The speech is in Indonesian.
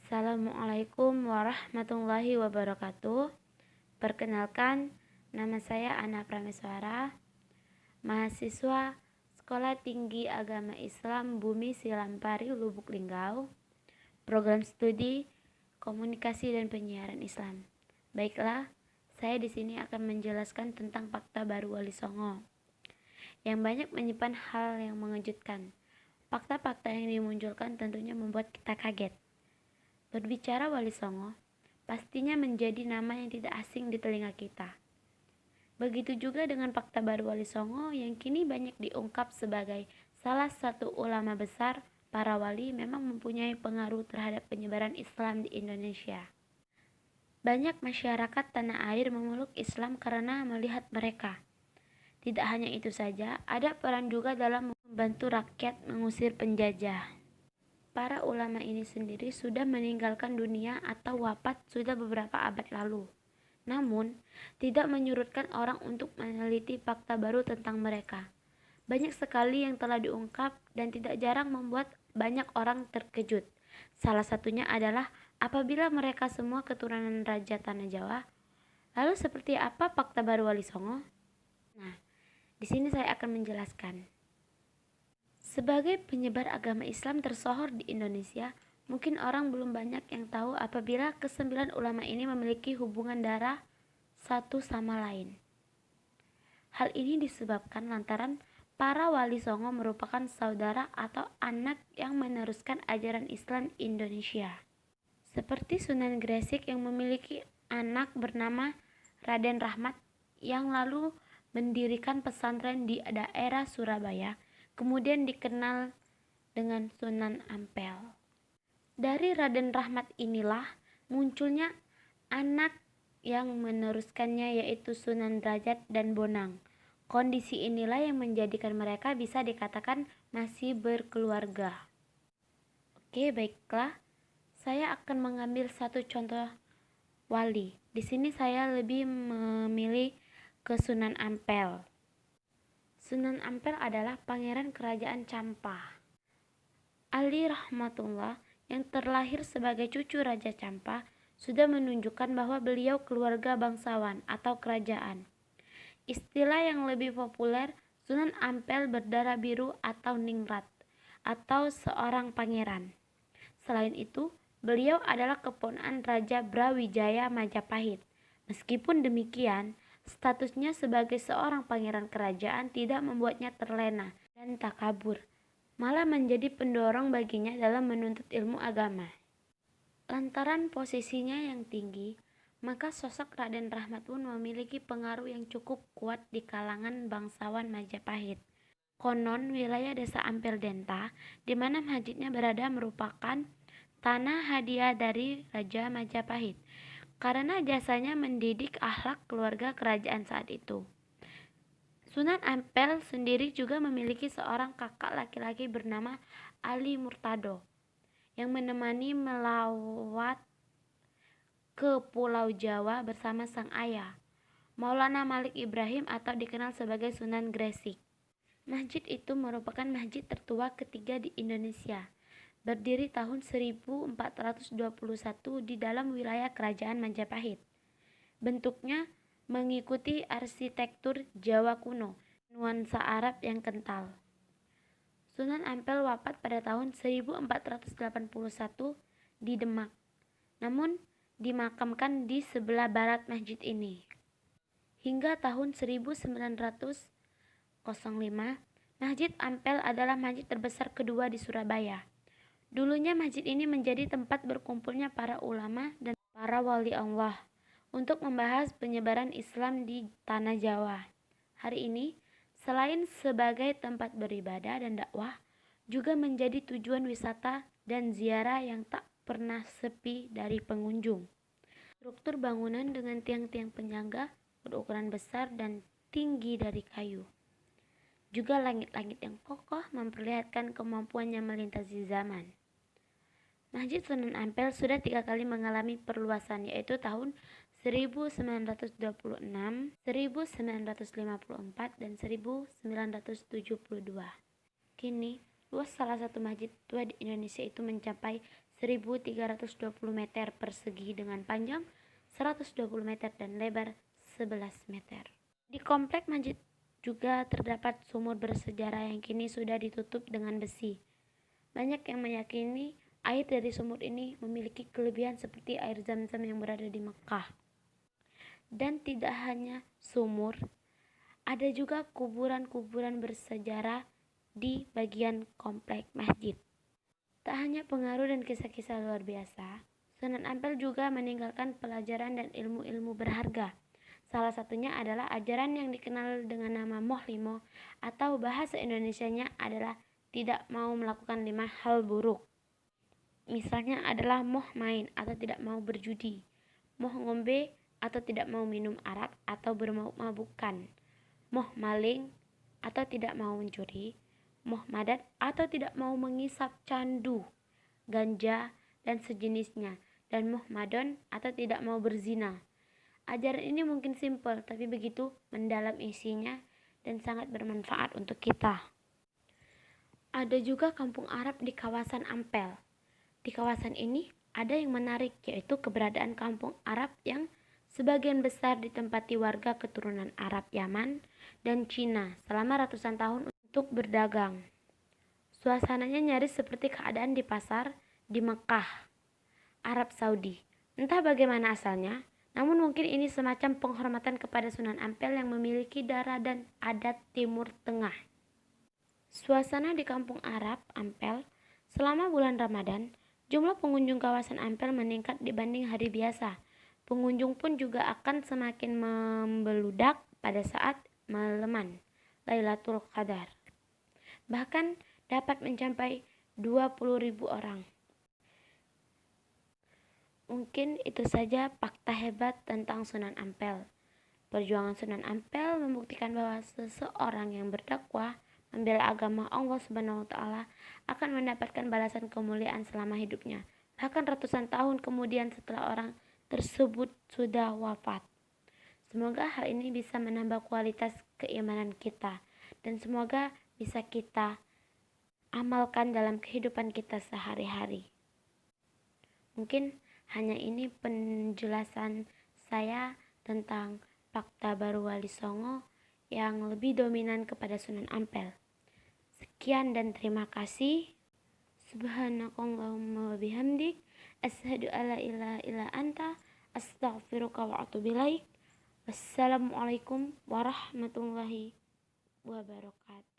Assalamualaikum warahmatullahi wabarakatuh. Perkenalkan, nama saya Ana Prameswara, mahasiswa Sekolah Tinggi Agama Islam Bumi Silampari, Lubuk Linggau, program studi Komunikasi dan Penyiaran Islam. Baiklah, saya di sini akan menjelaskan tentang fakta baru Wali Songo yang banyak menyimpan hal yang mengejutkan. Fakta-fakta yang dimunculkan tentunya membuat kita kaget. Berbicara Wali Songo, pastinya menjadi nama yang tidak asing di telinga kita. Begitu juga dengan fakta baru Wali Songo yang kini banyak diungkap sebagai salah satu ulama besar. Para wali memang mempunyai pengaruh terhadap penyebaran Islam di Indonesia. Banyak masyarakat tanah air memeluk Islam karena melihat mereka. Tidak hanya itu saja, ada peran juga dalam membantu rakyat mengusir penjajah. Para ulama ini sendiri sudah meninggalkan dunia atau wafat sudah beberapa abad lalu. Namun, tidak menyurutkan orang untuk meneliti fakta baru tentang mereka. Banyak sekali yang telah diungkap dan tidak jarang membuat banyak orang terkejut. Salah satunya adalah apabila mereka semua keturunan Raja Tanah Jawa. Lalu seperti apa fakta baru Wali Songo? Nah, di sini saya akan menjelaskan. Sebagai penyebar agama Islam tersohor di Indonesia, mungkin orang belum banyak yang tahu apabila kesembilan ulama ini memiliki hubungan darah satu sama lain. Hal ini disebabkan lantaran para Wali Songo merupakan saudara atau anak yang meneruskan ajaran Islam Indonesia. Seperti Sunan Gresik yang memiliki anak bernama Raden Rahmat yang lalu mendirikan pesantren di daerah Surabaya, kemudian dikenal dengan Sunan Ampel. Dari Raden Rahmat inilah munculnya anak yang meneruskannya, yaitu Sunan Derajat dan Bonang. Kondisi inilah yang menjadikan mereka bisa dikatakan masih berkeluarga. Oke, baiklah. Saya akan mengambil satu contoh wali. Di sini saya lebih memilih ke Sunan Ampel. Sunan Ampel adalah pangeran kerajaan Campa. Ali rahmatullah yang terlahir sebagai cucu Raja Campa sudah menunjukkan bahwa beliau keluarga bangsawan atau kerajaan. Istilah yang lebih populer, Sunan Ampel berdarah biru atau ningrat atau seorang pangeran. Selain itu, beliau adalah keponakan Raja Brawijaya Majapahit. Meskipun demikian, statusnya sebagai seorang pangeran kerajaan tidak membuatnya terlena dan takabur, malah menjadi pendorong baginya dalam menuntut ilmu agama. Lantaran posisinya yang tinggi, maka sosok Raden Rahmat pun memiliki pengaruh yang cukup kuat di kalangan bangsawan Majapahit. Konon wilayah desa Ampel Denta, di mana masjidnya berada, merupakan tanah hadiah dari Raja Majapahit karena jasanya mendidik akhlak keluarga kerajaan saat itu. Sunan Ampel sendiri juga memiliki seorang kakak laki-laki bernama Ali Murtado yang menemani melawat ke Pulau Jawa bersama sang ayah, Maulana Malik Ibrahim atau dikenal sebagai Sunan Gresik. Masjid itu merupakan masjid tertua ketiga di Indonesia, berdiri tahun 1421 di dalam wilayah kerajaan Majapahit. Bentuknya mengikuti arsitektur Jawa kuno, nuansa Arab yang kental. Sunan Ampel wafat pada tahun 1481 di Demak, namun dimakamkan di sebelah barat masjid ini. Hingga tahun 1905, Masjid Ampel adalah masjid terbesar kedua di Surabaya. Dulunya masjid ini menjadi tempat berkumpulnya para ulama dan para wali Allah untuk membahas penyebaran Islam di tanah Jawa. Hari ini, selain sebagai tempat beribadah dan dakwah, juga menjadi tujuan wisata dan ziarah yang tak pernah sepi dari pengunjung. Struktur bangunan dengan tiang-tiang penyangga berukuran besar dan tinggi dari kayu. Juga langit-langit yang kokoh memperlihatkan kemampuannya melintasi zaman. Masjid Sunan Ampel sudah 3 kali mengalami perluasan, yaitu tahun 1926, 1954, dan 1972. Kini, luas salah satu masjid tua di Indonesia itu mencapai 1320 meter persegi dengan panjang 120 meter dan lebar 11 meter. Di komplek masjid juga terdapat sumur bersejarah yang kini sudah ditutup dengan besi. Banyak yang meyakini air dari sumur ini memiliki kelebihan seperti air Zam-Zam yang berada di Mekah. Dan tidak hanya sumur, ada juga kuburan-kuburan bersejarah di bagian komplek masjid. Tak hanya pengaruh dan kisah-kisah luar biasa, Sunan Ampel juga meninggalkan pelajaran dan ilmu-ilmu berharga. Salah satunya adalah ajaran yang dikenal dengan nama Moh Limo, atau bahasa Indonesianya adalah tidak mau melakukan 5 hal buruk. Misalnya adalah moh main atau tidak mau berjudi, moh ngombe atau tidak mau minum arak atau bermabuk-mabukan, moh maling atau tidak mau mencuri, moh madat atau tidak mau mengisap candu, ganja dan sejenisnya, dan moh madon atau tidak mau berzina. Ajaran ini mungkin simpel, tapi begitu mendalam isinya dan sangat bermanfaat untuk kita. Ada juga kampung Arab di kawasan Ampel. Di kawasan ini ada yang menarik, yaitu keberadaan kampung Arab yang sebagian besar ditempati warga keturunan Arab Yaman dan Cina selama ratusan tahun untuk berdagang. Suasananya nyaris seperti keadaan di pasar di Mekah, Arab Saudi. Entah bagaimana asalnya, namun mungkin ini semacam penghormatan kepada Sunan Ampel yang memiliki darah dan adat Timur Tengah. Suasana di kampung Arab Ampel selama bulan Ramadan, jumlah pengunjung kawasan Ampel meningkat dibanding hari biasa. Pengunjung pun juga akan semakin membeludak pada saat malaman Lailatul Qadar. Bahkan dapat mencapai 20.000 orang. Mungkin itu saja fakta hebat tentang Sunan Ampel. Perjuangan Sunan Ampel membuktikan bahwa seseorang yang berdakwah membela agama Allah Subhanahu wa taala akan mendapatkan balasan kemuliaan selama hidupnya, bahkan ratusan tahun kemudian setelah orang tersebut sudah wafat. Semoga hal ini bisa menambah kualitas keimanan kita dan semoga bisa kita amalkan dalam kehidupan kita sehari-hari. Mungkin hanya ini penjelasan saya tentang fakta baru Wali Songo yang lebih dominan kepada Sunan Ampel. Sekian dan terima kasih. Subhanakallahumma wa bihamdik, asyhadu alla ilaha illa anta, astaghfiruka wa atubu ilaik. Wassalamualaikum warahmatullahi wabarakatuh.